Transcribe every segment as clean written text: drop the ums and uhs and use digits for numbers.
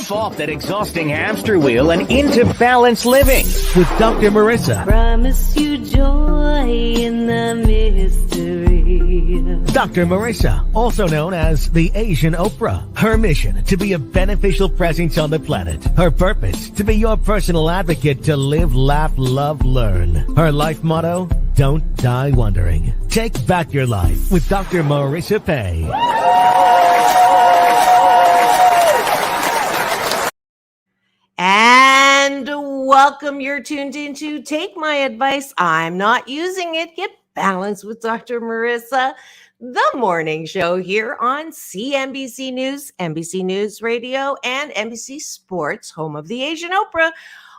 Jump off that exhausting hamster wheel and into balanced living with Dr. Marissa. Promise you joy in the mystery. Dr. Marissa, also known as the Asianoprah. Her mission, to be a beneficial presence on the planet. Her purpose, to be your personal advocate to live, laugh, love, learn. Her life motto, don't die wondering. Take back your life with Dr. Marissa Pay. And welcome. You're tuned into Take My Advice. I'm not using it. Get balanced with Dr. Marissa, the morning show here on CNBC News, NBC News Radio, and NBC Sports, home of the Asianoprah,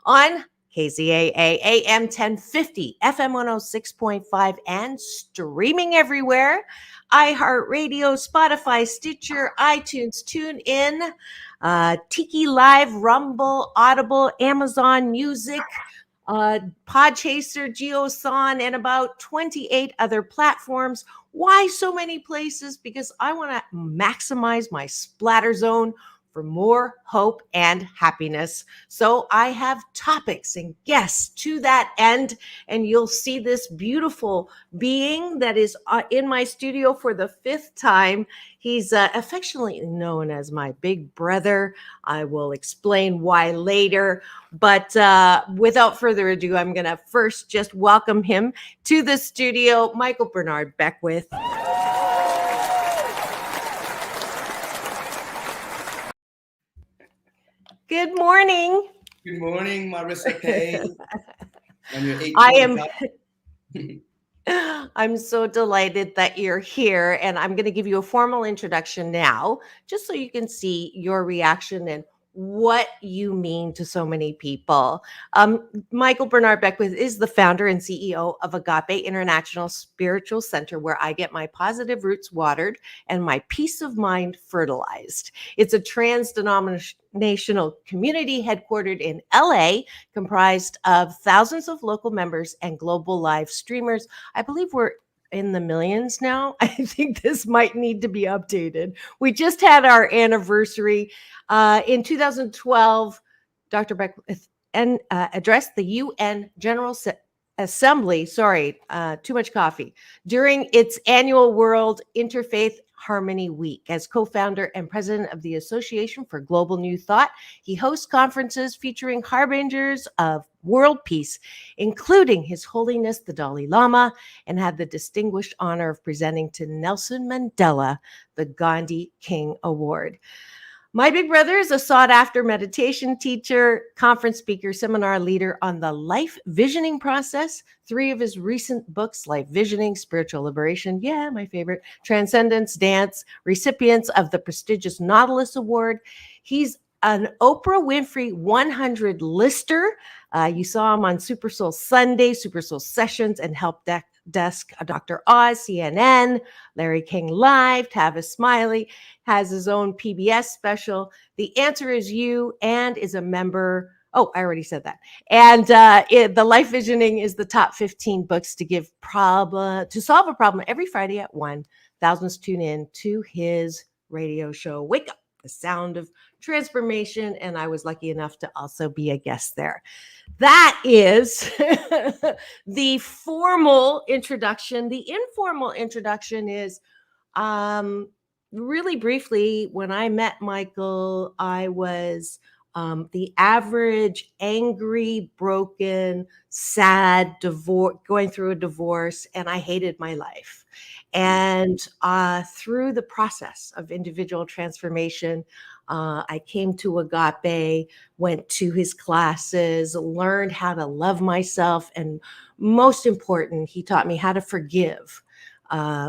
on KZAA AM 1050, FM 106.5, and streaming everywhere. iHeartRadio, Spotify, Stitcher, iTunes, TuneIn, Tiki Live, Rumble, Audible, Amazon Music, Podchaser, JioSaavn, and about 28 other platforms. Why so many places? Because I want to maximize my splatter zone for more hope and happiness. So I have topics and guests to that end, and you'll see this beautiful being that is in my studio for the fifth time. He's affectionately known as my big brother. I will explain why later, but without further ado, I'm going to first just welcome him to the studio, Michael Bernard Beckwith. Good morning. Good morning, Marissa Pay. I'm so delighted that you're here, and I'm going to give you a formal introduction now, just so you can see your reaction and what you mean to so many people. Michael Bernard Beckwith is the founder and CEO of Agape International Spiritual Center, where I get my positive roots watered and my peace of mind fertilized. It's a trans-denominational community headquartered in LA, comprised of thousands of local members and global live streamers. I believe we're in the millions now. I think this might need to be updated. We just had our anniversary. In 2012, Dr. Beckwith addressed the UN General Assembly, too much coffee, during its annual World Interfaith Harmony Week. As co-founder and president of the Association for Global New Thought, he hosts conferences featuring harbingers of world peace, including His Holiness the Dalai Lama, and had the distinguished honor of presenting to Nelson Mandela the Gandhi King Award. My big brother is a sought-after meditation teacher, conference speaker, seminar leader on the life visioning process. 3 of his recent books, Life Visioning, Spiritual Liberation, my favorite, Transcendence, Dance, recipients of the prestigious Nautilus Award. He's an Oprah Winfrey 100 lister. You saw him on Super Soul Sunday, Super Soul Sessions, and Help Desk, Dr. Oz, CNN, Larry King Live, Tavis Smiley, has his own PBS special. The Answer Is You, and is a member. Oh, I already said that. And the Life Visioning is the top 15 books to solve a problem every Friday at 1. Thousands tune in to his radio show, Wake Up, the Sound of Transformation, and I was lucky enough to also be a guest there. That is the formal introduction. The informal introduction is really briefly, when I met Michael, I was the average angry, broken, sad, going through a divorce, and I hated my life. And through the process of individual transformation, I came to Agape, went to his classes, learned how to love myself. And most important, he taught me how to forgive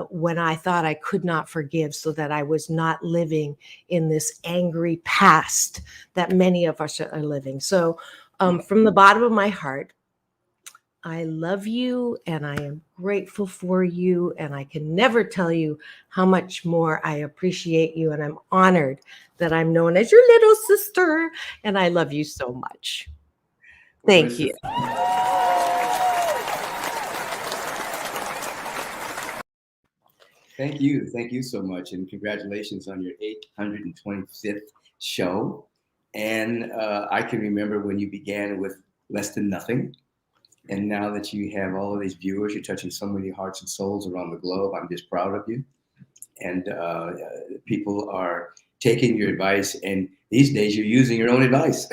when I thought I could not forgive, so that I was not living in this angry past that many of us are living. So from the bottom of my heart, I love you, and I am grateful for you, and I can never tell you how much more I appreciate you, and I'm honored that I'm known as your little sister, and I love you so much. Thank you. Thank you. Thank you so much, and congratulations on your 825th show. And I can remember when you began with less than nothing. And now that you have all of these viewers, you're touching so many hearts and souls around the globe. I'm just proud of you. And people are taking your advice. And these days, you're using your own advice.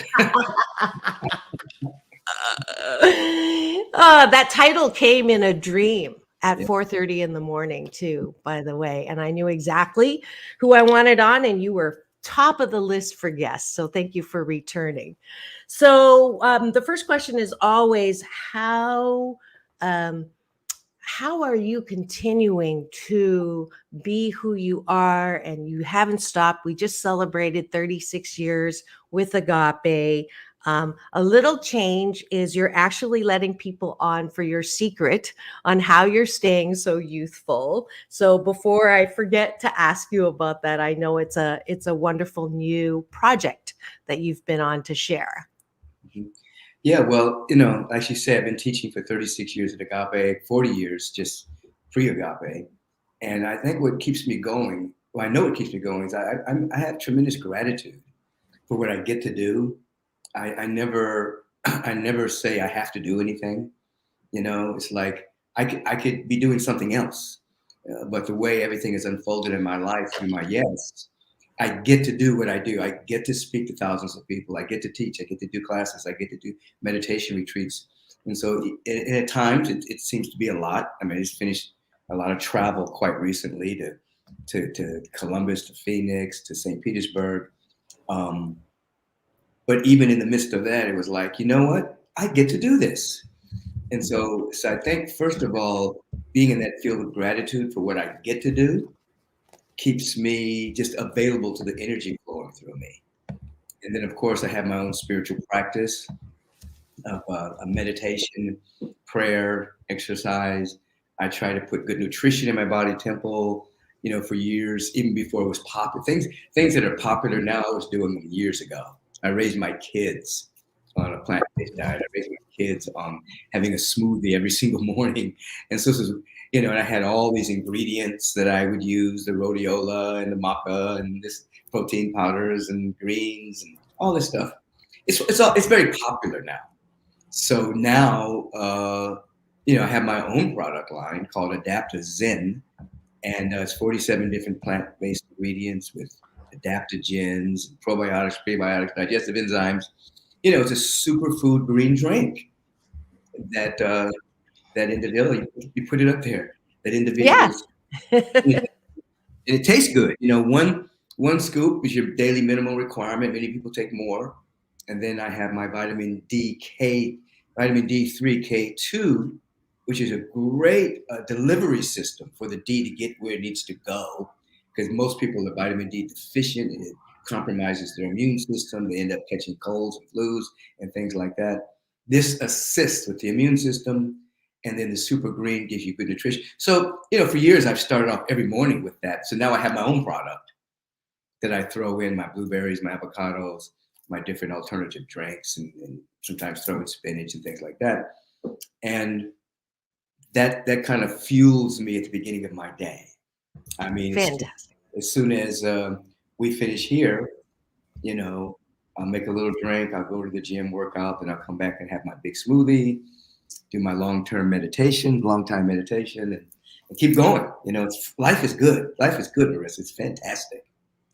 That title came in a dream at Yeah. 4:30 in the morning too, by the way. And I knew exactly who I wanted on, and you were top of the list for guests. So thank you for returning. So the first question is always um, how are you continuing to be who you are, and you haven't stopped? We just celebrated 36 years with Agape. A little change is you're actually letting people on for your secret on how you're staying so youthful. So before I forget to ask you about that, I know it's a wonderful new project that you've been on to share. Mhm. Yeah, well, like you said, I've been teaching for 36 years at Agape, 40 years just pre-Agape. And I think what keeps me going, well, I know what keeps me going is I have tremendous gratitude for what I get to do. I never I never say I have to do anything. It's like I could be doing something else. But the way everything is unfolded in my life through my yes, I get to do what I do. I get to speak to thousands of people. I get to teach. I get to do classes. I get to do meditation retreats. And so at times it seems to be a lot. I mean, I just finished a lot of travel quite recently to Columbus, to Phoenix, to St. Petersburg. Um, but even in the midst of that, it was like, you know what? I get to do this. And so I think, first of all, being in that field of gratitude for what I get to do keeps me just available to the energy flowing through me. And then, of course, I have my own spiritual practice of a meditation, prayer, exercise. I try to put good nutrition in my body temple. For years, even before it was popular, things that are popular now, I was doing them years ago. I raised my kids on a plant-based diet. I raised my kids on having a smoothie every single morning. And so this is, and I had all these ingredients that I would use, the rhodiola and the maca and this protein powders and greens and all this stuff. It's very popular now. So now, I have my own product line called Adaptive Zen, and it's 47 different plant-based ingredients with adaptogens, probiotics, prebiotics, digestive enzymes. It's a superfood green drink that individual, you put it up there, that Yeah. individuals, and it tastes good. One scoop is your daily minimum requirement. Many people take more. And then I have my vitamin D3, K2, which is a great delivery system for the D to get where it needs to go. Because most people are vitamin D deficient, and it compromises their immune system. They end up catching colds and flus and things like that. This assists with the immune system. And then the super green gives you good nutrition. So, for years I've started off every morning with that. So now I have my own product that I throw in my blueberries, my avocados, my different alternative drinks, and sometimes throw in spinach and things like that. And that kind of fuels me at the beginning of my day. I mean, Fantastic. as soon as we finish here, I'll make a little drink, I'll go to the gym, work out, then I'll come back and have my big smoothie, do my long time meditation, and keep going. Life is good. Life is good, Marissa. It's fantastic.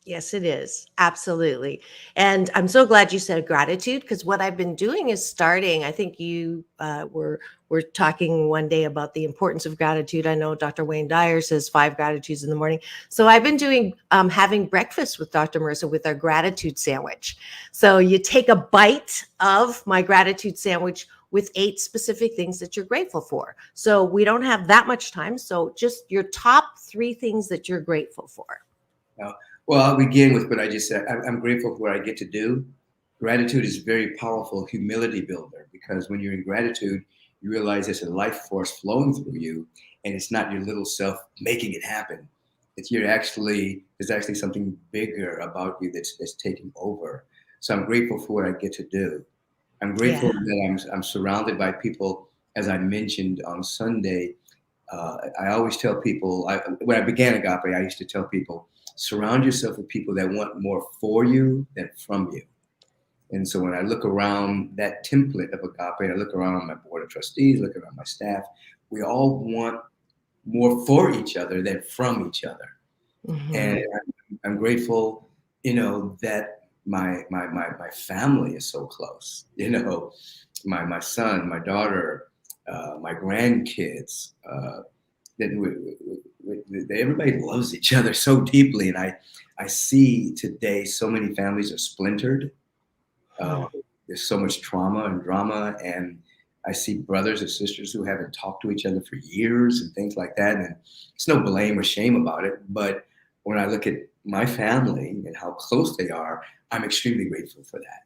Yes, it is. Absolutely. And I'm so glad you said gratitude, because what I've been doing is starting. I think you were talking one day about the importance of gratitude. I know Dr. Wayne Dyer says 5 gratitudes in the morning. So I've been doing having breakfast with Dr. Marissa with our gratitude sandwich. So you take a bite of my gratitude sandwich with 8 specific things that you're grateful for. So we don't have that much time. So just your top 3 things that you're grateful for. Well, I'll begin with what I just said. I'm grateful for what I get to do. Gratitude is a very powerful humility builder, because when you're in gratitude, you realize there's a life force flowing through you, and it's not your little self making it happen. There's actually something bigger about you that's taking over. So I'm grateful for what I get to do. I'm grateful that I'm surrounded by people. As I mentioned on Sunday, I always tell people, when I began Agape, I used to tell people, surround yourself with people that want more for you than from you. And so when I look around that template of agape, I look around my board of trustees, look around my staff, we all want more for each other than from each other. And I'm grateful, that my family is so close. My son, my daughter, my grandkids, that everybody loves each other so deeply. And I see today so many families are splintered. There's so much trauma and drama, and I see brothers and sisters who haven't talked to each other for years and things like that. And it's no blame or shame about it. But when I look at my family and how close they are, I'm extremely grateful for that.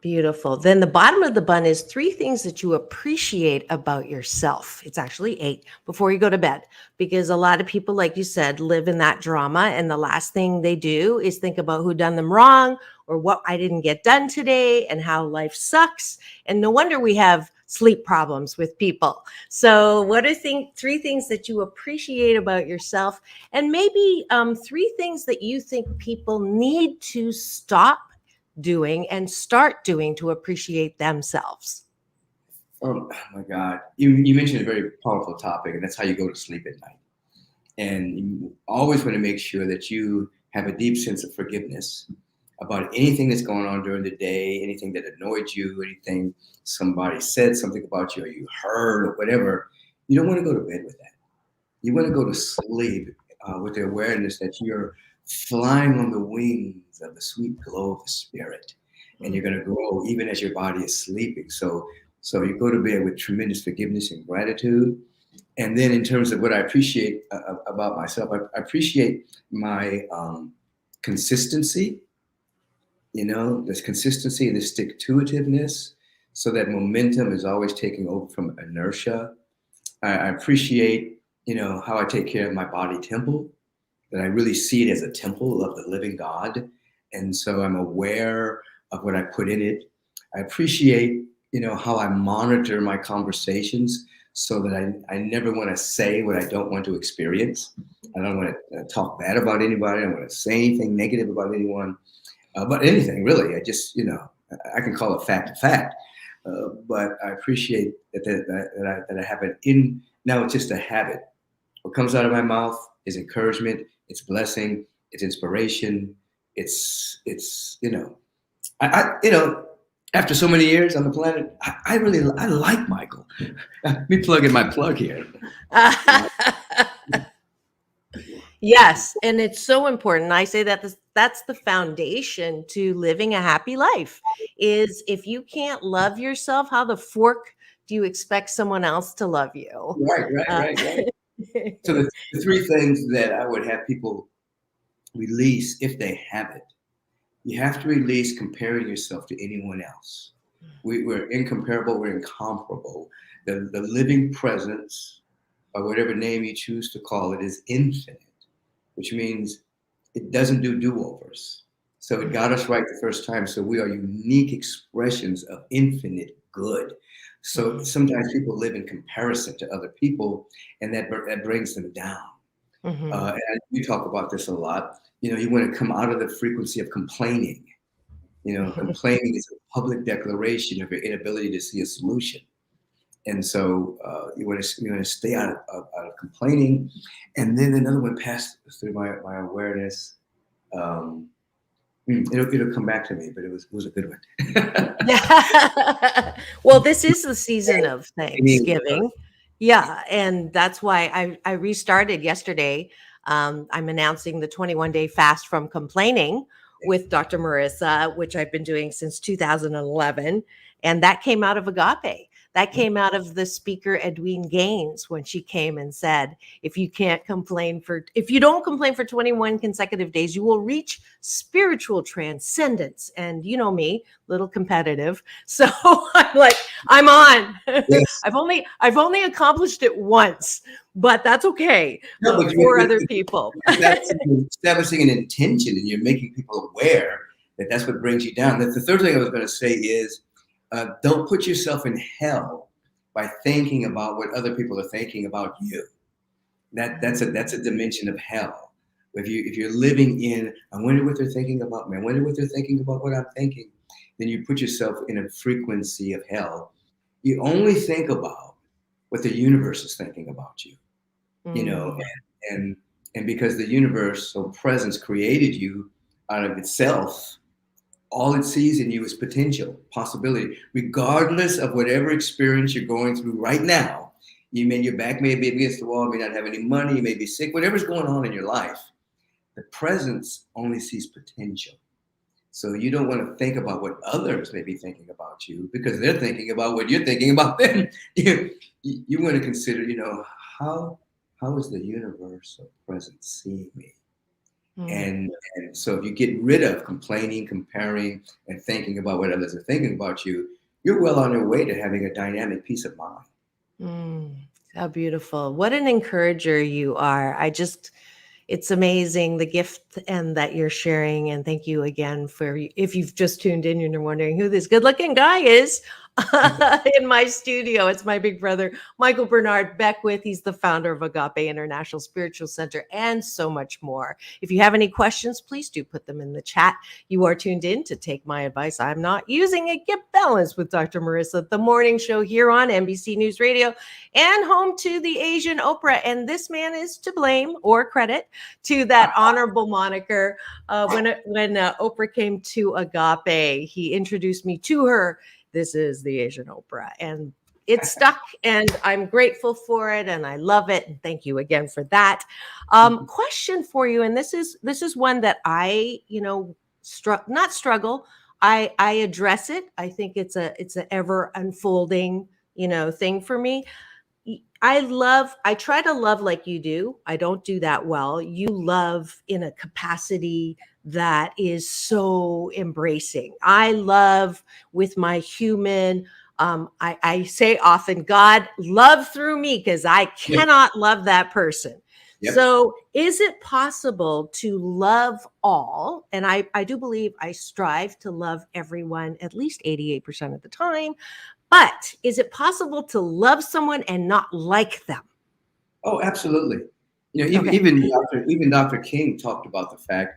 Beautiful. Then the bottom of the bun is 3 things that you appreciate about yourself. It's actually 8 before you go to bed, because a lot of people, like you said, live in that drama. And the last thing they do is think about who done them wrong or what I didn't get done today and how life sucks. And no wonder we have sleep problems with people. So what are 3 things that you appreciate about yourself? And maybe 3 things that you think people need to stop doing and start doing to appreciate themselves? Oh my God. You mentioned a very powerful topic, and that's how you go to sleep at night. And you always want to make sure that you have a deep sense of forgiveness about anything that's going on during the day, anything that annoyed you, anything somebody said something about you or you heard or whatever. You don't want to go to bed with that. You want to go to sleep with the awareness that you're flying on the wings of the sweet glow of the Spirit, and you're going to grow even as your body is sleeping. So you go to bed with tremendous forgiveness and gratitude. And then in terms of what I appreciate about myself, I appreciate my consistency, this consistency and this stick-to-itiveness, so that momentum is always taking over from inertia. I appreciate, how I take care of my body temple, that I really see it as a temple of the living God. And so I'm aware of what I put in it. I appreciate, how I monitor my conversations so that I never want to say what I don't want to experience. I don't want to talk bad about anybody. I don't want to say anything negative about anyone, but anything really. I just, I can call it fact a fact. But I appreciate that I have it in. Now it's just a habit. What comes out of my mouth is encouragement. It's blessing. It's inspiration. It's after so many years on the planet, I like Michael. Me plugging my plug here. Yes, and it's so important. I say that that's the foundation to living a happy life. Is if you can't love yourself, how the fork do you expect someone else to love you? Right. So the 3 things that I would have people release, if they have it, you have to release comparing yourself to anyone else. We're incomparable, we're incomparable. The living presence, or whatever name you choose to call it, is infinite, which means it doesn't do do-overs. So it got us right the first time. So we are unique expressions of infinite good. So sometimes people live in comparison to other people, and that brings them down. And we talk about this a lot. You want to come out of the frequency of complaining. Complaining is a public declaration of your inability to see a solution. And so you want to stay out of complaining. And then another one passed through my awareness. It'll come back to me, but it was a good one. Well, this is the season of Thanksgiving. Yeah, and that's why I restarted yesterday. I'm announcing the 21-day fast from complaining with Dr. Marissa, which I've been doing since 2011. And that came out of Agape. That came out of the speaker Edwene Gaines when she came and said, if you don't complain for 21 consecutive days, you will reach spiritual transcendence. And you know me, little competitive. So I'm like, I'm on. Yes. I've only accomplished it once, but that's okay for other people. That's establishing an intention, and you're making people aware that that's what brings you down. The 3rd thing I was going to say is, don't put yourself in hell by thinking about what other people are thinking about you. That's a dimension of hell. If you're living in, I wonder what they're thinking about me, I wonder what they're thinking about what I'm thinking, then you put yourself in a frequency of hell. You only think about what the universe is thinking about you, you know, Mm. and because the universe or presence created you out of itself, all it sees in you is potential, possibility, regardless of whatever experience you're going through right now. Your back may be against the wall, you may not have any money, you may be sick, whatever's going on in your life. The presence only sees potential. So you don't want to think about what others may be thinking about you because they're thinking about what you're thinking about them. You want to consider, how is the universe or presence seeing me? Mm. And so if you get rid of complaining, comparing, and thinking about what others are thinking about you, you're well on your way to having a dynamic peace of mind. Mm. How beautiful. What an encourager you are. It's amazing the gift and that you're sharing. And thank you again for if you've just tuned in and you're wondering who this good looking guy is in my studio. It's my big brother, Michael Bernard Beckwith. He's the founder of Agape International Spiritual Center and so much more. If you have any questions, please do put them in the chat. You are tuned in to Take My Advice. I'm Not Using It. Get Balanced with Dr. Marissa, the morning show here on NBC News Radio and home to the Asianoprah. And this man is to blame or credit to that honorable moniker. When Oprah came to Agape, he introduced me to her. This is the Asianoprah, and it stuck, and I'm grateful for it, and I love it. And thank you again for that. Question for you, and this is one that I, not struggle. I address it. I think it's a ever unfolding, thing for me. I try to love like you do. I don't do that well. You love in a capacity that is so embracing. I love with my human. I say often, God, love through me because I Yep. cannot love that person. Yep. So, is it possible to love all? And I do believe I strive to love everyone at least 88% of the time. But is it possible to love someone and not like them? Oh, absolutely. Even Okay. even Dr. King talked about the fact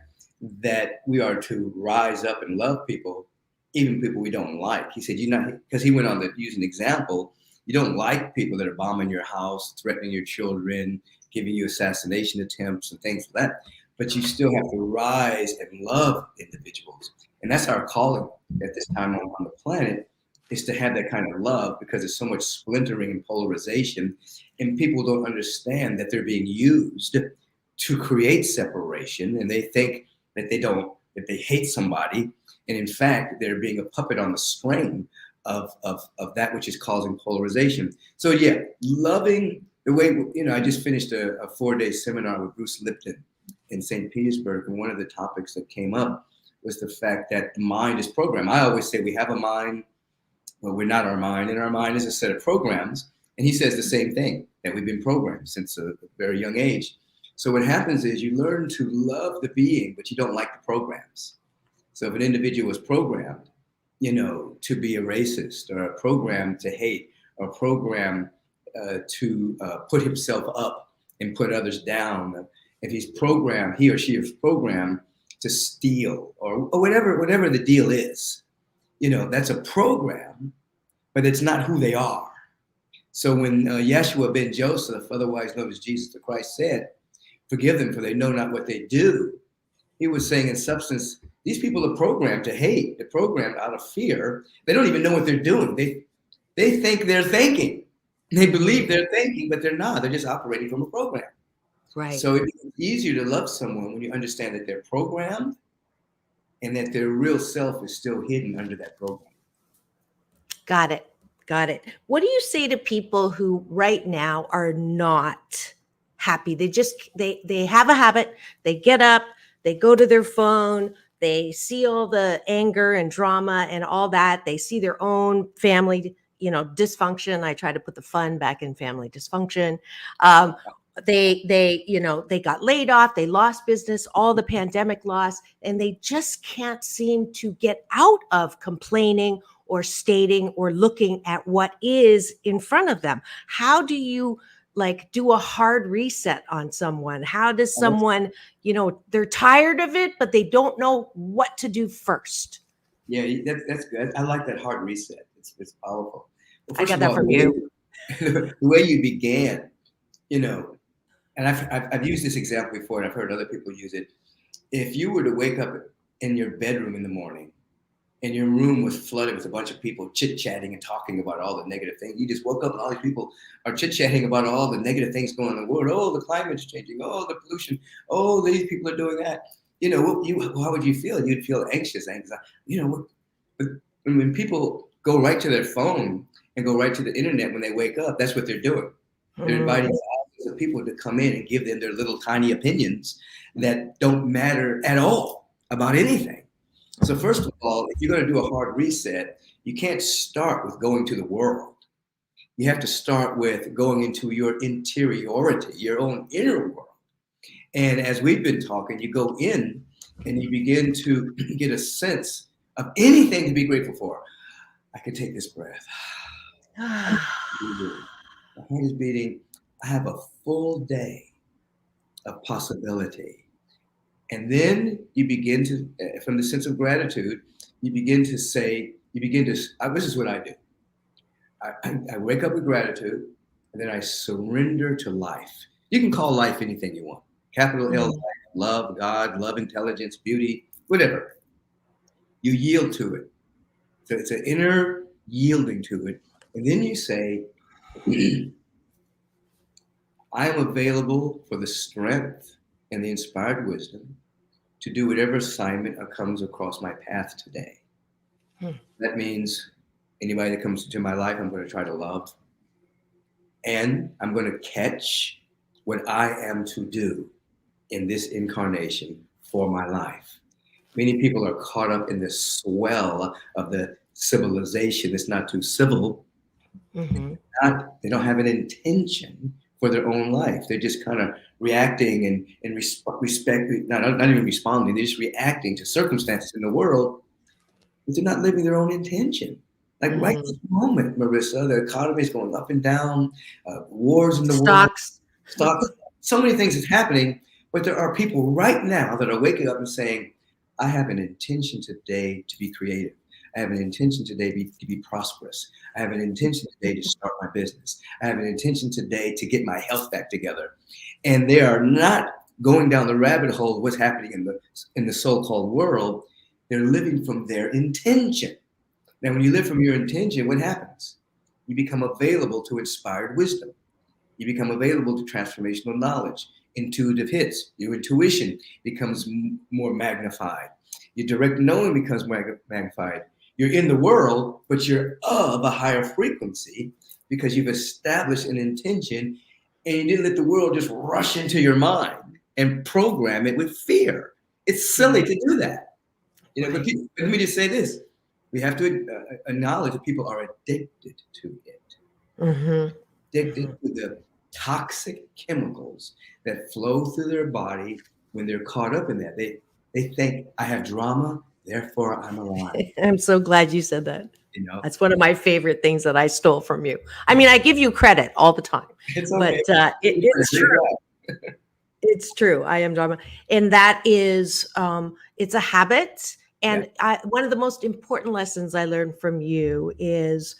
that we are to rise up and love people, even people we don't like. He said, because he went on to use an example. You don't like people that are bombing your house, threatening your children, giving you assassination attempts and things like that. But you still have to rise and love individuals. And that's our calling at this time on the planet, is to have that kind of love, because there's so much splintering and polarization, and people don't understand that they're being used to create separation, and they think that they hate somebody, and in fact they're being a puppet on the string of that which is causing polarization. So yeah, loving the way, I just finished a 4-day seminar with Bruce Lipton in St. Petersburg, and one of the topics that came up was the fact that the mind is programmed. I always say we have a mind. Well, we're not our mind, and our mind is a set of programs. And he says the same thing, that we've been programmed since a very young age. So what happens is you learn to love the being, but you don't like the programs. So if an individual is programmed, to be a racist, or a program to hate, or a program to put himself up and put others down, if he or she is programmed to steal, or whatever the deal is, that's a program, but it's not who they are. So when Yeshua ben Joseph, otherwise known as Jesus the Christ, said, "Forgive them, for they know not what they do," he was saying, in substance, these people are programmed to hate. They're programmed out of fear. They don't even know what they're doing. They think they're thinking. They believe they're thinking, but they're not. They're just operating from a program. Right. So it's easier to love someone when you understand that they're programmed, and that their real self is still hidden under that program. Got it. What do you say to people who right now are not happy? They have a habit. They get up, they go to their phone, they see all the anger and drama and all that. They see their own family, dysfunction. I try to put the fun back in family dysfunction. They got laid off, they lost business, all the pandemic loss, and they just can't seem to get out of complaining or stating or looking at what is in front of them. How do you like do a hard reset on someone? How does someone, they're tired of it, but they don't know what to do first? Yeah, that's good. I like that hard reset. It's powerful. Well, I first got of that all, from you. the way you began, and I've used this example before, and I've heard other people use it. If you were to wake up in your bedroom in the morning and your room was flooded with a bunch of people chit-chatting and talking about all the negative things, you just woke up and all these people are chit-chatting about all the negative things going on in the world. Oh, the climate's changing. Oh, the pollution. Oh, these people are doing that. How would you feel? You'd feel anxious. But when people go right to their phone and go right to the internet when they wake up, that's what they're doing. They're inviting thousands of people to come in and give them their little tiny opinions that don't matter at all about anything. So first of all, if you're going to do a hard reset, you can't start with going to the world. You have to start with going into your interiority, your own inner world. And as we've been talking, you go in and you begin to get a sense of anything to be grateful for. I can take this breath. My heart is beating. I have a full day of possibility. And then you begin to, from the sense of gratitude, you begin to say, this is what I do. I wake up with gratitude, and then I surrender to life. You can call life anything you want. Capital L, love, God, love, intelligence, beauty, whatever. You yield to it. So it's an inner yielding to it. And then you say, I am available for the strength and the inspired wisdom to do whatever assignment comes across my path today. That means anybody that comes into my life, I'm going to try to love. And I'm going to catch what I am to do in this incarnation for my life. Many people are caught up in the swell of the civilization that's not too civil. They don't have an intention for their own life. They're just kind of reacting and not even responding. They're just reacting to circumstances in the world, but they're not living their own intention. Like right this moment, Marissa, the economy is going up and down, wars in the world, stocks, so many things is happening. But there are people right now that are waking up and saying, I have an intention today to be creative. I have an intention today to be prosperous. I have an intention today to start my business. I have an intention today to get my health back together. And they are not going down the rabbit hole of what's happening in the so-called world. They're living from their intention. Now, when you live from your intention, what happens? You become available to inspired wisdom. You become available to transformational knowledge, intuitive hits. Your intuition becomes more magnified. Your direct knowing becomes magnified. You're in the world, but you're of a higher frequency because you've established an intention and you didn't let the world just rush into your mind and program it with fear. It's silly to do that. But let me just say this. We have to acknowledge that people are addicted to it. Addicted to the toxic chemicals that flow through their body when they're caught up in that. They think, I have drama, therefore I'm alive. I'm so glad you said that. That's one of my favorite things that I stole from you. I mean, I give you credit all the time, but it's true. It's true. I am drama. And that is, it's a habit. And one of the most important lessons I learned from you is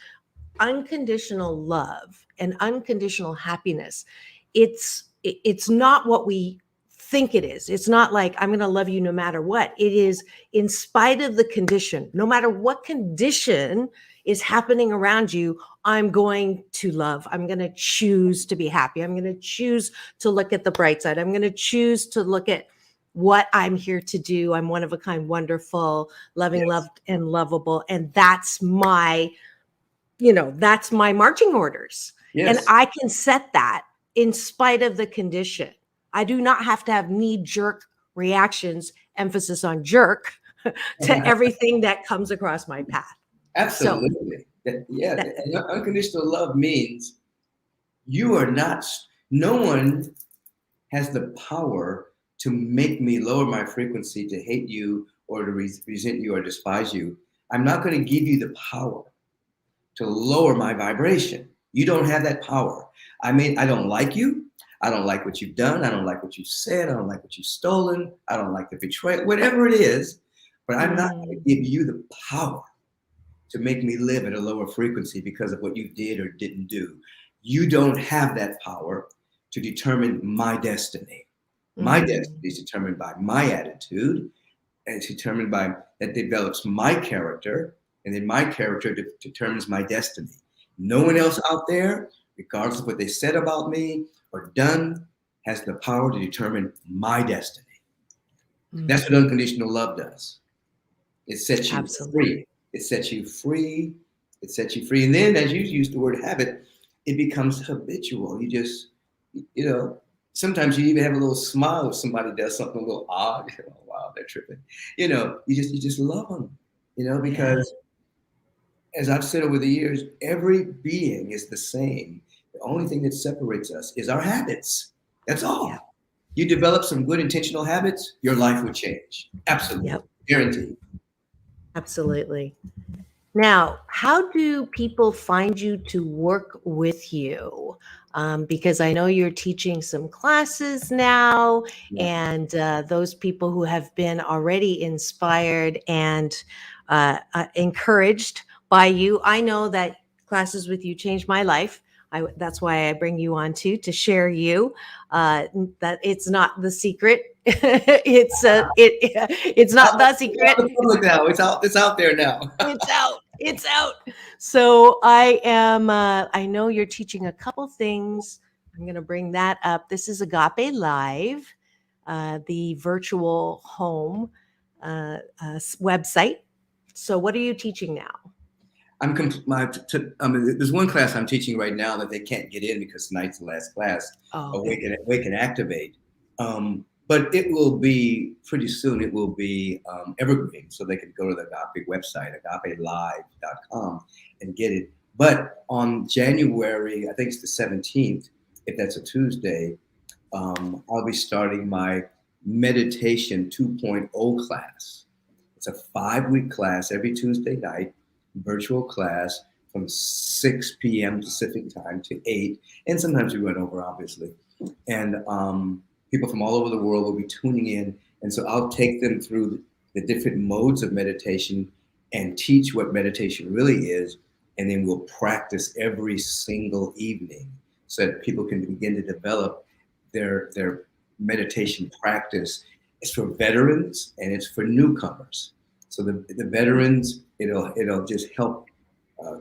unconditional love and unconditional happiness. It's not what we think it is. It's not like I'm going to love you no matter what. It is in spite of the condition. No matter what condition is happening around you, I'm going to love. I'm going to choose to be happy. I'm going to choose to look at the bright side. I'm going to choose to look at what I'm here to do. I'm one of a kind, wonderful, loving, loved, and lovable. And that's my marching orders. Yes. And I can set that in spite of the condition. I do not have to have knee-jerk reactions, emphasis on jerk, to everything that comes across my path. Absolutely. Unconditional love means no one has the power to make me lower my frequency to hate you or to resent you or despise you. I'm not going to give you the power to lower my vibration. You don't have that power. I mean, I don't like you. I don't like what you've done. I don't like what you said. I don't like what you've stolen. I don't like the betrayal, whatever it is. But I'm not going to give you the power to make me live at a lower frequency because of what you did or didn't do. You don't have that power to determine my destiny. My destiny is determined by my attitude, and it's determined by that develops my character, and then my character determines my destiny. No one else out there, regardless of what they said about me or done, has the power to determine my destiny. That's what unconditional love does. It sets you free. It sets you free. It sets you free. And then, as you use the word habit, it becomes habitual. You just, you know, sometimes you even have a little smile if somebody does something a little odd. Oh, wow, they're tripping. You know, you just love them, you know, because as I've said over the years, every being is the same. The only thing that separates us is our habits. That's all. Yeah. You develop some good intentional habits, your life would change. Absolutely. Yep. Guaranteed. Absolutely. Now, how do people find you to work with you? Because I know you're teaching some classes now, and those people who have been already inspired and encouraged by you, I know that classes with you changed my life. That's why I bring you on to share you. That it's not the secret. It's not the secret. Now. It's out there now. It's out. So I know you're teaching a couple things. I'm going to bring that up. This is Agape Live, the virtual home website. So what are you teaching now? There's one class I'm teaching right now that they can't get in because tonight's the last class. Awake and Activate. But it will be pretty soon. It will be evergreen, so they can go to the Agape website, agapelive.com, and get it. But on January, I think it's the 17th, if that's a Tuesday, I'll be starting my Meditation 2.0 class. It's a 5-week class every Tuesday night, virtual class from 6 p.m. Pacific time to 8, and sometimes we run over, obviously. And people from all over the world will be tuning in. And so I'll take them through the different modes of meditation and teach what meditation really is. And then we'll practice every single evening so that people can begin to develop their meditation practice. It's for veterans and it's for newcomers. So the veterans, it'll just help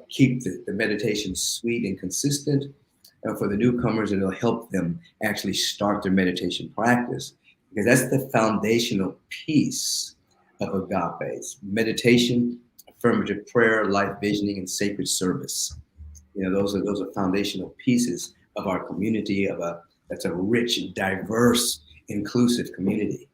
keep the meditation sweet and consistent. And for the newcomers, it'll help them actually start their meditation practice, because that's the foundational piece of Agape. Meditation, affirmative prayer, life visioning, and sacred service. You know, those are foundational pieces of our community, that's a rich, diverse, inclusive community.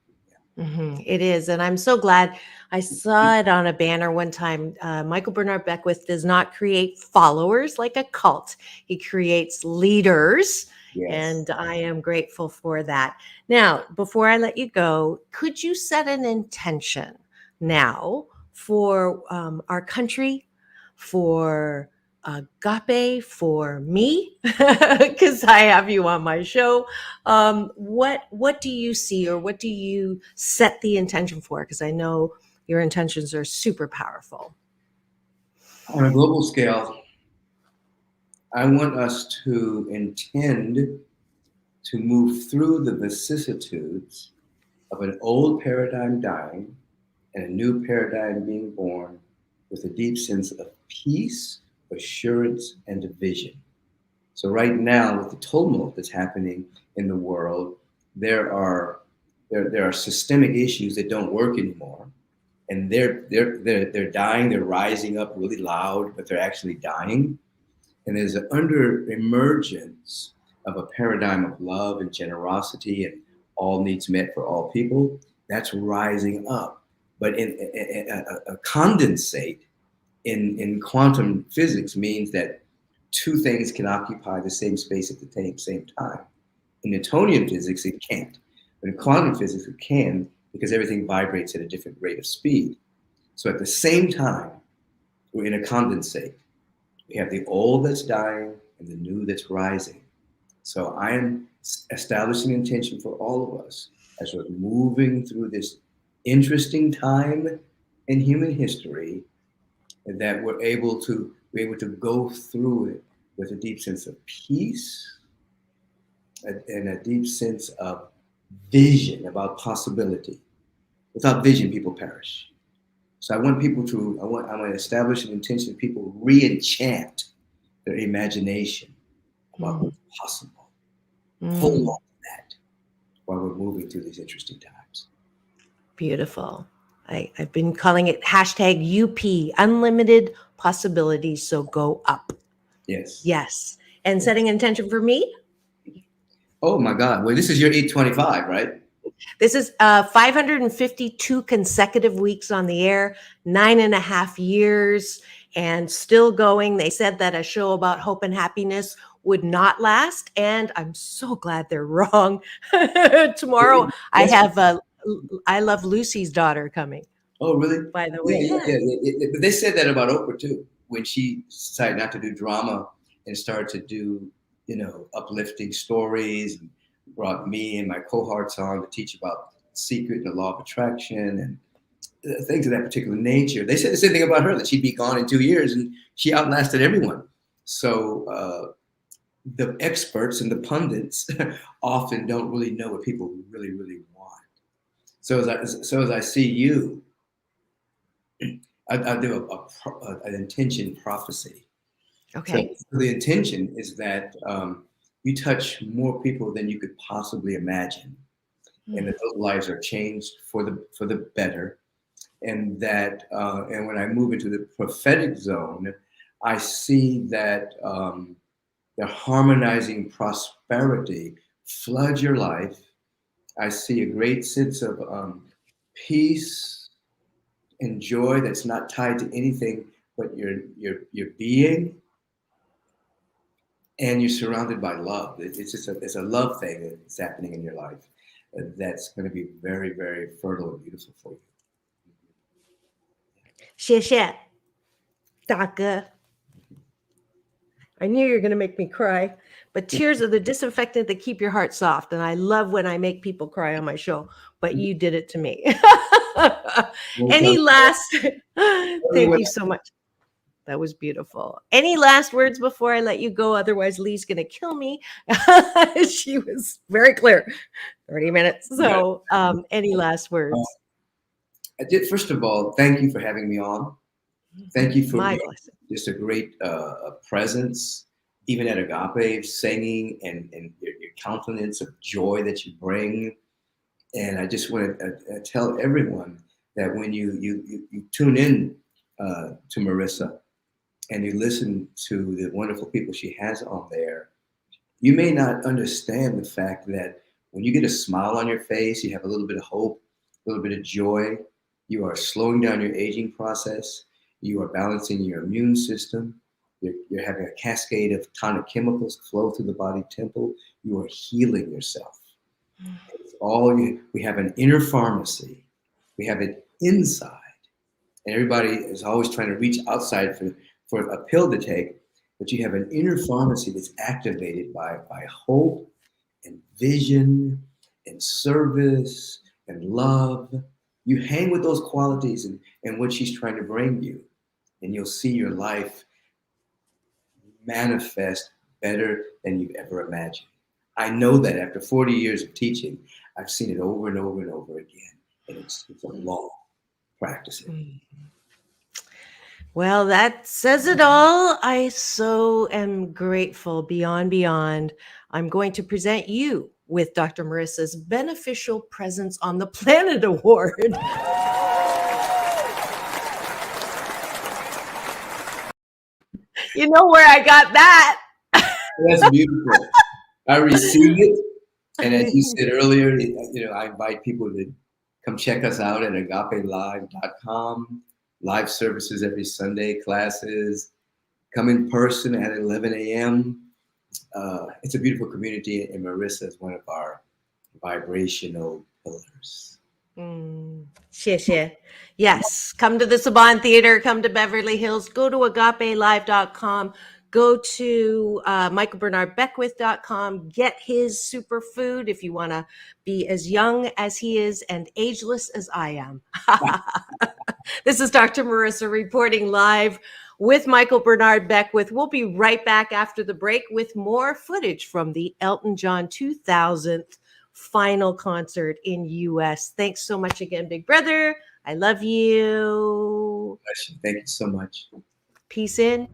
It is. And I'm so glad I saw it on a banner one time. Michael Bernard Beckwith does not create followers like a cult. He creates leaders. Yes. And I am grateful for that. Now, before I let you go, could you set an intention now for our country, for Agape, for me, because I have you on my show. What do you see, or what do you set the intention for? Because I know your intentions are super powerful. On a global scale, I want us to intend to move through the vicissitudes of an old paradigm dying and a new paradigm being born with a deep sense of peace, assurance, and vision. So right now, with the tumult that's happening in the world, there are systemic issues that don't work anymore, and they're dying. They're rising up really loud, but they're actually dying. And there's an under emergence of a paradigm of love and generosity and all needs met for all people. That's rising up, but in a condensate. In quantum physics means that two things can occupy the same space at the same time. In Newtonian physics, it can't. But in quantum physics, it can, because everything vibrates at a different rate of speed. So at the same time, we're in a condensate. We have the old that's dying and the new that's rising. So I am establishing intention for all of us as we're moving through this interesting time in human history, and that we're able to go through it with a deep sense of peace and a deep sense of vision about possibility. Without vision, people perish. So I want people to, I want to establish an intention that people re-enchant their imagination about what's possible. Hold on to that while we're moving through these interesting times. Beautiful. I've been calling it hashtag UP, unlimited possibilities. So go up. Yes. Yes. And setting intention for me. Oh my God. Well, this is your 825, right? This is 552 consecutive weeks on the air, 9.5 years, and still going. They said that a show about hope and happiness would not last, and I'm so glad they're wrong. Tomorrow, I have I Love Lucy's daughter coming. Oh, really? By the way, yeah. But they said that about Oprah too, when she decided not to do drama and started to do, uplifting stories, and brought me and my cohorts on to teach about secret and the law of attraction and things of that particular nature. They said the same thing about her, that she'd be gone in 2 years, and she outlasted everyone. So the experts and the pundits often don't really know what people really, really want. So as I see you, I do an intention prophecy. okay. So the intention is that you touch more people than you could possibly imagine, and that those lives are changed for the better. And that and when I move into the prophetic zone, I see that the harmonizing prosperity floods your life. I see a great sense of peace and joy that's not tied to anything but your being, and you're surrounded by love. It's a love thing that's happening in your life that's going to be very, very fertile and beautiful for you. 谢谢大哥. I knew you were going to make me cry, but tears are the disinfectant that keep your heart soft. And I love when I make people cry on my show, but you did it to me. Any last, thank you so much. That was beautiful. Any last words before I let you go? Otherwise, Lee's going to kill me. She was very clear. 30 minutes. So any last words? First of all, thank you for having me on. Thank you for just a great presence, even at Agape, singing and your countenance of joy that you bring. And I just want to tell everyone that when you tune in to Marissa and you listen to the wonderful people she has on there, you may not understand the fact that when you get a smile on your face, you have a little bit of hope, a little bit of joy, you are slowing down your aging process. You are balancing your immune system. You're having a cascade of tonic chemicals flow through the body temple. You are healing yourself. It's we have an inner pharmacy. We have it inside. And everybody is always trying to reach outside for a pill to take, but you have an inner pharmacy that's activated by hope and vision and service and love. You hang with those qualities and what she's trying to bring you, and you'll see your life manifest better than you've ever imagined. I know that after 40 years of teaching, I've seen it over and over and over again, and it's a long practice. Well, that says it all. I so am grateful beyond. I'm going to present you with Dr. Marissa's Beneficial Presence on the Planet Award. You know where I got that? That's beautiful. I received it. And as you said earlier, I invite people to come check us out at agapelive.com. Live services every Sunday, classes, come in person at 11 a.m. It's a beautiful community, and Marissa is one of our vibrational pillars. 谢谢. Yes, come to the Saban Theater, come to Beverly Hills, go to agapelive.com, Go to michaelbernardbeckwith.com. Get his superfood if you want to be as young as he is and ageless as I am. This is Dr. Marissa reporting live with Michael Bernard Beckwith. We'll be right back after the break with more footage from the Elton John 2000th final concert in U.S. Thanks so much again, big brother. I love you. Thank you so much. Peace in.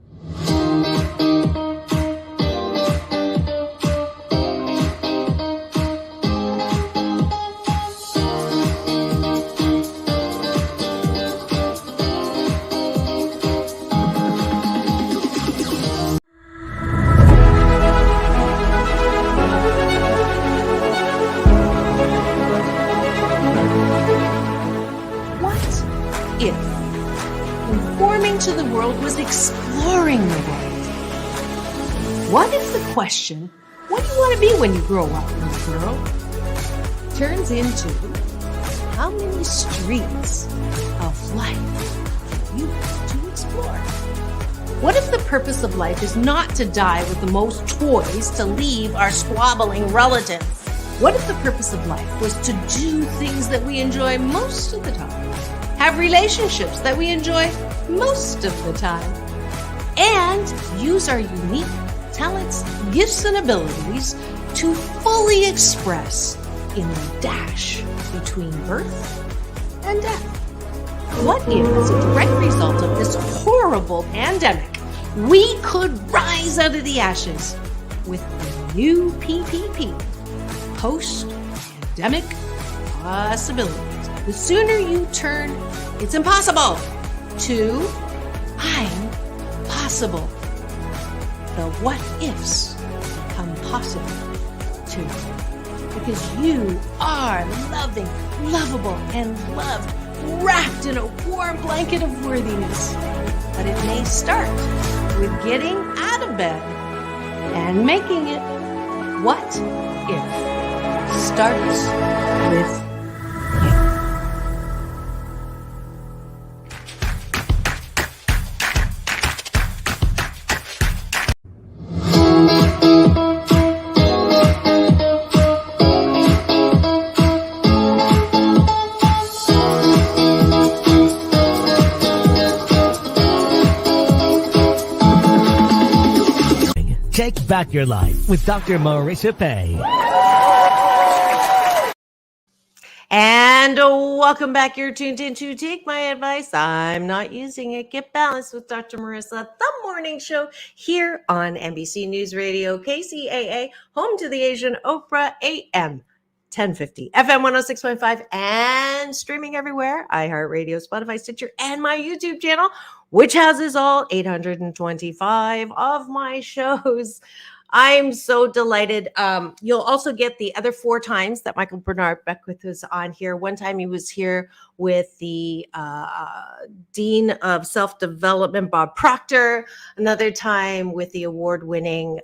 If conforming to the world was exploring the world? What if the question, what do you want to be when you grow up, little girl, turns into how many streets of life you have to explore? What if the purpose of life is not to die with the most toys to leave our squabbling relatives? What if the purpose of life was to do things that we enjoy most of the time? Have relationships that we enjoy most of the time, and use our unique talents, gifts, and abilities to fully express in the dash between birth and death. What if, as a direct result of this horrible pandemic, we could rise out of the ashes with the new PPP, post-pandemic possibilities? The sooner you turn "it's impossible" to "I'm possible," the what ifs become possible too. Because you are loving, lovable, and loved, wrapped in a warm blanket of worthiness. But it may start with getting out of bed and making it. What if starts with Take back your life with Dr. Marissa Pay. And welcome back. You're tuned in to Take My Advice. I'm not using it. Get balanced with Dr. Marissa, the morning show here on NBC News Radio, KCAA, home to the Asianoprah, AM 1050, FM 106.5, and streaming everywhere. iHeartRadio, Spotify, Stitcher, and my YouTube channel, which houses all 825 of my shows. I'm so delighted. You'll also get the other 4 times that Michael Bernard Beckwith was on here. One time he was here with the Dean of Self-Development, Bob Proctor. Another time with the award-winning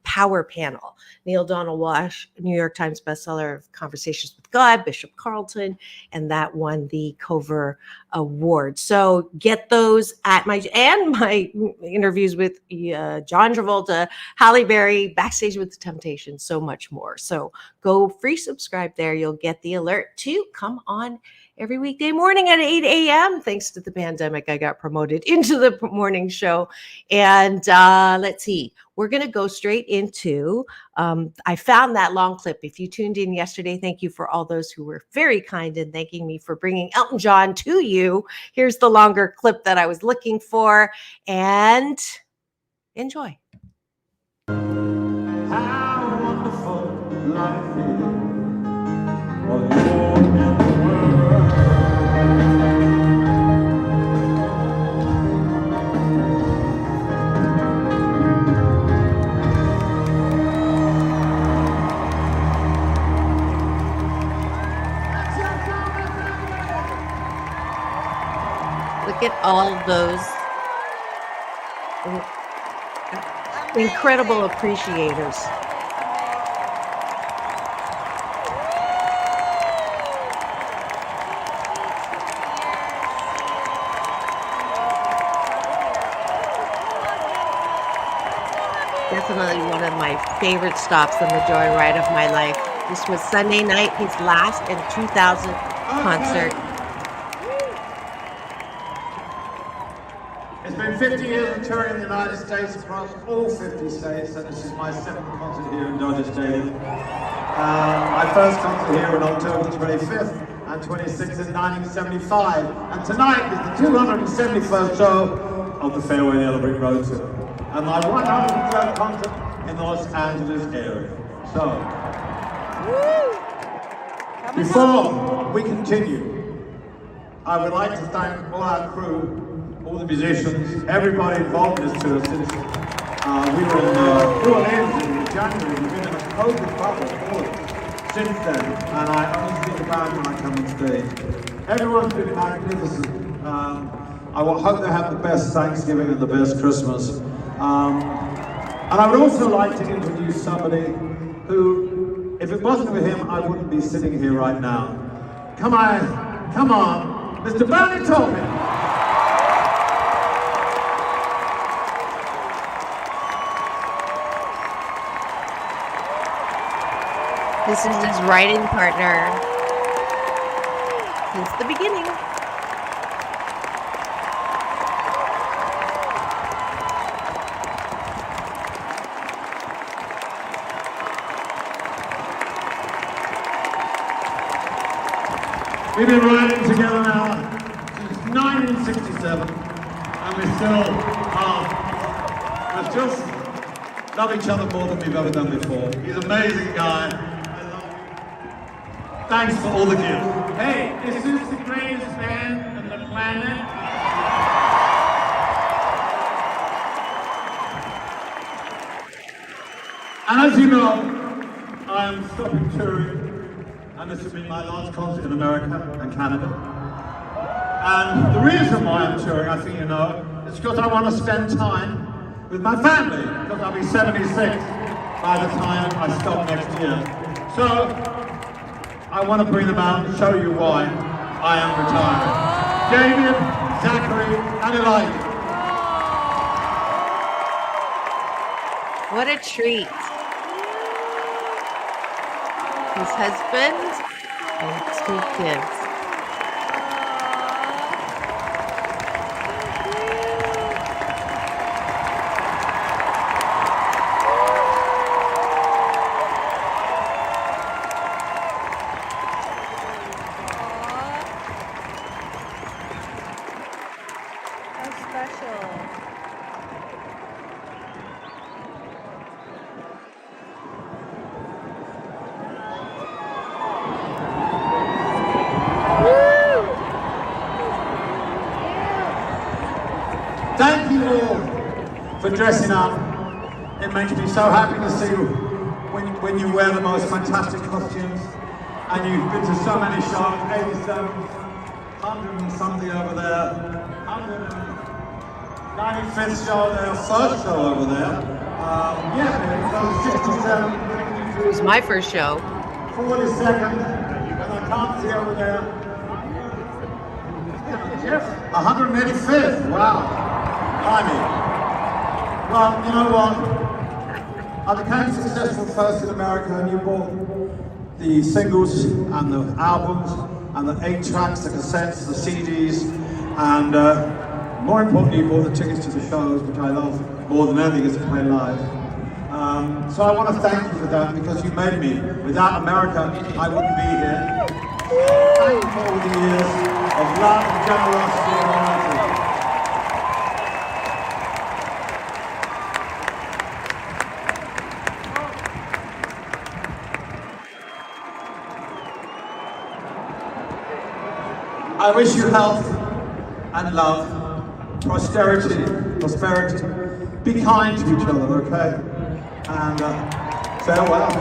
Power Panel, Neil Donald Walsh, New York Times bestseller of Conversations with God, Bishop Carlton, and that won the Cover Award. So get those at my interviews with John Travolta, Halle Berry, Backstage with the Temptations, so much more. So go free subscribe there. You'll get the alert to come on every weekday morning at 8 a.m. Thanks to the pandemic, I got promoted into the morning show. And let's see, we're going to go straight into, I found that long clip. If you tuned in yesterday, thank you for all those who were very kind in thanking me for bringing Elton John to you. Here's the longer clip that I was looking for, and enjoy. How wonderful life is. Well, you're in the world. Look at all those incredible appreciators. definitely one of my favorite stops on the joyride of my life. This was Sunday night, his last in 2000 concert. It's been 50 years of touring in the United States across all 50 states, and this is my 7th concert here in Dodger Stadium. My first concert here on October 25th and 26th in 1975, and tonight is the 271st show of the Fairway Yellow Brick Road Tour, and my 103rd concert in the Los Angeles area. So, before we continue, I would like to thank all our crew, all the musicians, everybody involved in this tour since we were in New Orleans in January. We've been in a COVID bubble since then, and I only see the band when I come on stage. Everyone's been magnificent. I hope they have the best Thanksgiving and the best Christmas. And I would also like to introduce somebody who, if it wasn't for him, I wouldn't be sitting here right now. Come on, Mr. Bernard Beckwith. This is his writing partner since the beginning. We've been writing together now since 1967, and we still love each other more than we've ever done before. He's an amazing guy. Thanks for all the gifts. Hey, is this the greatest band on the planet? And as you know, I'm stopping touring, and this will be my last concert in America and Canada. And the reason why I'm touring, I think you know, is because I want to spend time with my family, because I'll be 76 by the time I stop next year. So, I want to bring them out and show you why I am retiring. David, Zachary, and Elijah. What a treat. His husband and 2 kids. Thank you all for dressing up. It makes me so happy to see when you wear the most fantastic costumes. And you've been to so many shows, 87, 100 and something over there, 195th show there, first show over there. So 67. It was my first show. 42nd, and I can't see over there. 185th, wow. Blimey. Well, you know what? I became successful first in America, and you bought the singles and the albums and the 8 tracks, the cassettes, the CDs, and more importantly, you bought the tickets to the shows, which I love more than anything is to play live. So I want to thank you for that, because you made me. Without America, I wouldn't be here. Thank you for all the years of love and generosity and loyalty. I wish you health and love, prosperity. Be kind to each other, okay? And farewell.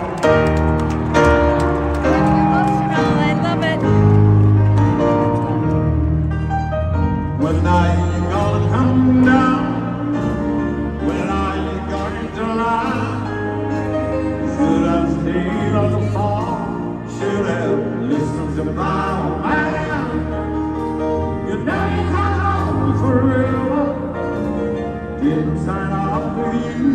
I love it. When are you gonna come down? When are you going to lie? Should I stay on the farm? Should I listen to my old man? You know you can't hold forever. Didn't sign off with you.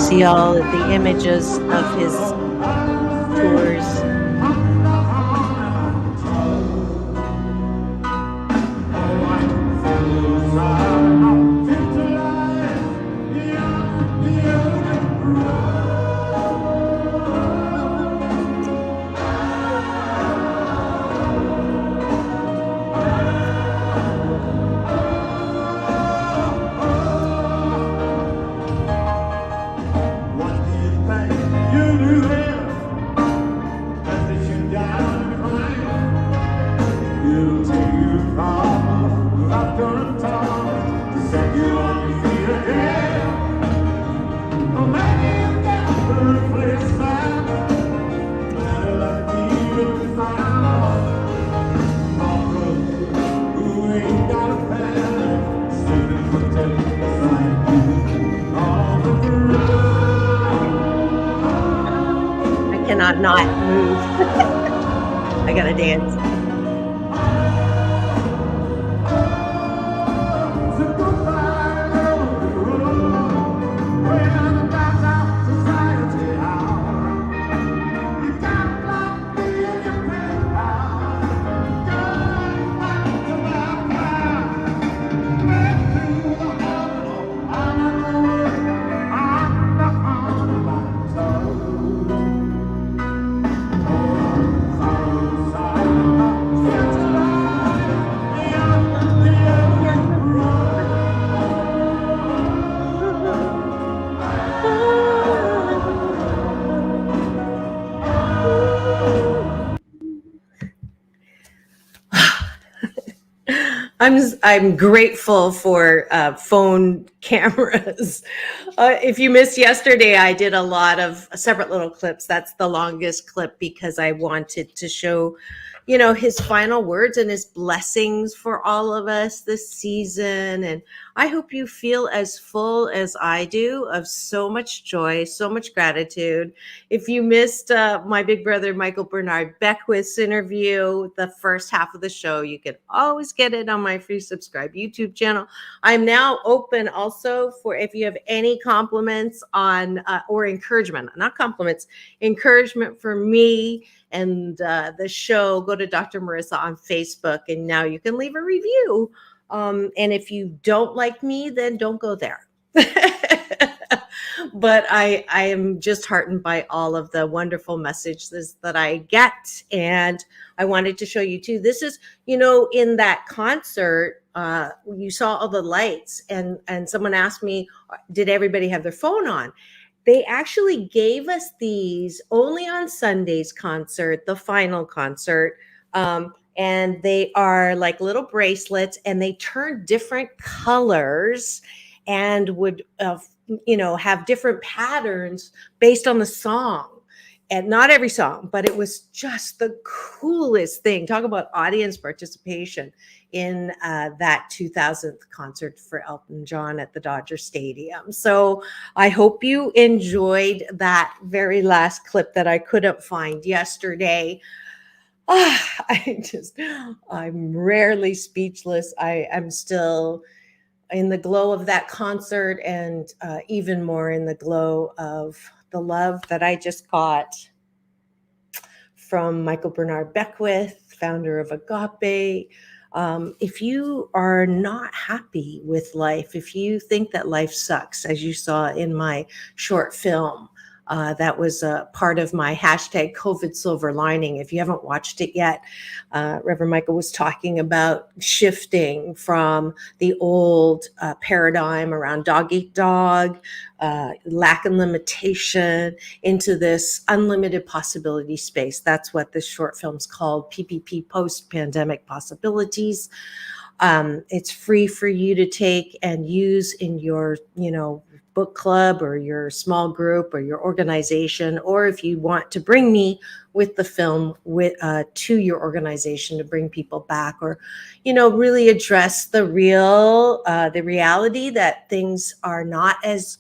see all of the images of his tours. I cannot not move. I gotta dance. I'm grateful for phone cameras. If you missed yesterday, I did a lot of separate little clips. That's the longest clip because I wanted to show, his final words and his blessings for all of us this season. And I hope you feel as full as I do of so much joy, so much gratitude. If you missed my big brother, Michael Bernard Beckwith's interview, the first half of the show, you can always get it on my free subscribe YouTube channel. I'm now open also for if you have any compliments on or encouragement, not compliments, encouragement for me and the show, go to Dr. Marissa on Facebook, and now you can leave a review. And if you don't like me, then don't go there. But I am just heartened by all of the wonderful messages that I get. And I wanted to show you too. This is, in that concert, you saw all the lights and someone asked me, did everybody have their phone on? They actually gave us these only on Sunday's concert, the final concert. And they are like little bracelets and they turn different colors and would, have different patterns based on the song. And not every song, but it was just the coolest thing. Talk about audience participation in that 2000th concert for Elton John at the Dodger Stadium. So I hope you enjoyed that very last clip that I couldn't find yesterday. I'm rarely speechless. I'm still in the glow of that concert and even more in the glow of the love that I just got from Michael Bernard Beckwith, founder of Agape. If you are not happy with life, if you think that life sucks, as you saw in my short film, that was a part of my hashtag COVID silver lining. If you haven't watched it yet, Reverend Michael was talking about shifting from the old paradigm around dog eat dog, lack and limitation, into this unlimited possibility space. That's what this short film's called, PPP, Post-Pandemic Possibilities. It's free for you to take and use in your, book club or your small group or your organization, or if you want to bring me with the film to your organization to bring people back, or really address the reality that things are not as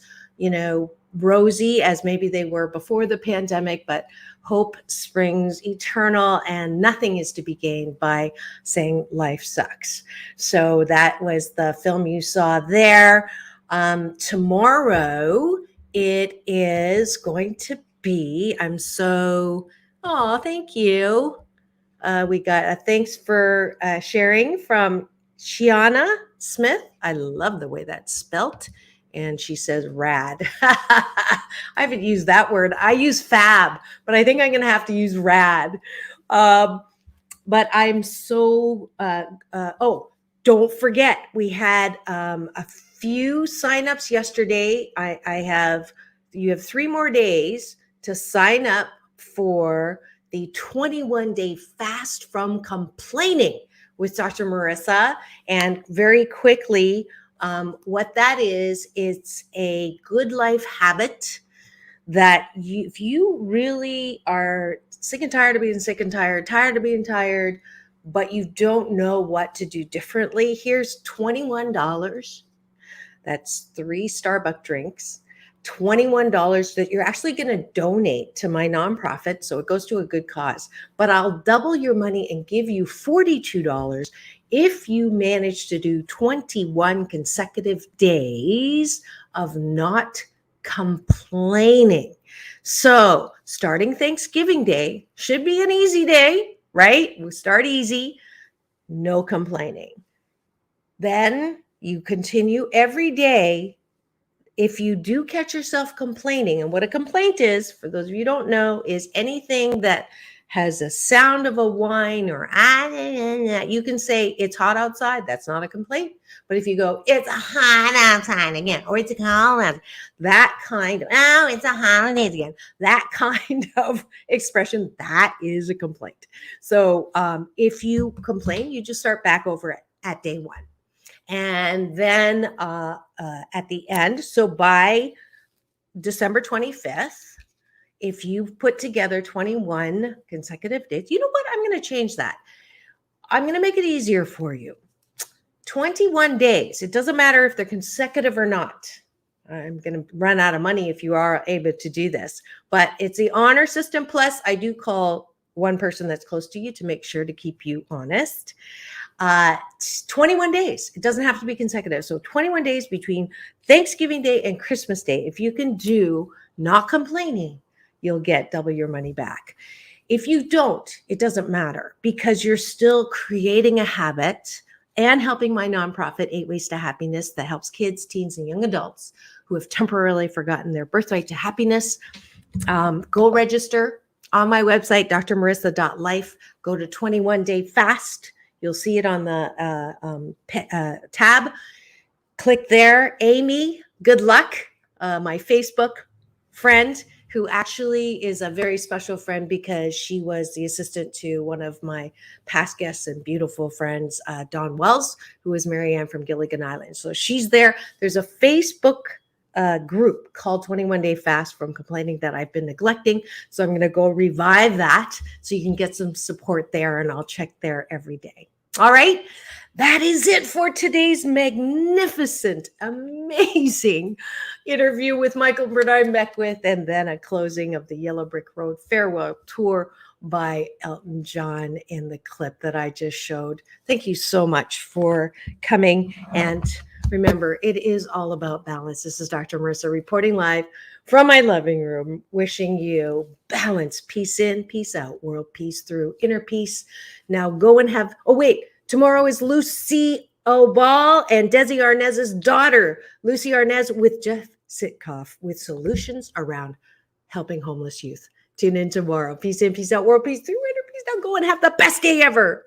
rosy as maybe they were before the pandemic, but hope springs eternal and nothing is to be gained by saying life sucks. So that was the film you saw there. Tomorrow it is going to be, thank you. We got a thanks for sharing from Shiana Smith. I love the way that's spelt. And she says rad. I haven't used that word. I use fab, but I think I'm going to have to use rad. But I'm so, don't forget, we had a few signups yesterday. You have 3 more days to sign up for the 21-day fast from complaining with Dr. Marissa. And very quickly, what that is, it's a good life habit that if you really are sick and tired of being sick and tired of being tired, but you don't know what to do differently, here's $21. That's 3 Starbucks drinks. $21 that you're actually going to donate to my nonprofit, so it goes to a good cause. But I'll double your money and give you $42 if you manage to do 21 consecutive days of not complaining. So starting Thanksgiving Day should be an easy day, right? We'll start easy, no complaining. Then you continue every day. If you do catch yourself complaining, and what a complaint is, for those of you who don't know, is anything that has a sound of a whine or you can say it's hot outside. That's not a complaint. But if you go, it's hot outside again, or it's a cold outside, that kind of, it's a holidays again, that kind of expression, that is a complaint. So if you complain, you just start back over at day 1. And then at the end, so by December 25th, if you put together 21 consecutive days, you know what? I'm going to change that. I'm going to make it easier for you. 21 days. It doesn't matter if they're consecutive or not. I'm going to run out of money if you are able to do this. But it's the honor system. Plus, I do call one person that's close to you to make sure to keep you honest. 21 days. It doesn't have to be consecutive. So 21 days between Thanksgiving Day and Christmas Day. If you can do not complaining, you'll get double your money back. If you don't, it doesn't matter, because you're still creating a habit and helping my nonprofit, 8 Ways to Happiness, that helps kids, teens, and young adults who have temporarily forgotten their birthright to happiness. Go register on my website, drmarissa.life. Go to 21-day fast. You'll see it on the tab. Click there. Amy, good luck. My Facebook friend, who actually is a very special friend because she was the assistant to one of my past guests and beautiful friends, Dawn Wells, who is Marianne from Gilligan Island. So she's there. There's a Facebook group called 21 Day Fast from Complaining that I've been neglecting. So I'm going to go revive that so you can get some support there, and I'll check there every day. All right. That is it for today's magnificent, amazing interview with Michael Bernard Beckwith, and then a closing of the Yellow Brick Road farewell tour by Elton John in the clip that I just showed. Thank you so much for coming. And remember, it is all about balance. This is Dr. Marissa reporting live from my living room, wishing you balance, peace in, peace out, world peace through, inner peace. Now go and have, tomorrow is Lucy O'Ball and Desi Arnaz's daughter, Lucy Arnaz, with Jeff Sitkoff, with solutions around helping homeless youth. Tune in tomorrow. Peace in, peace out, world peace through, inner peace. Now go and have the best day ever.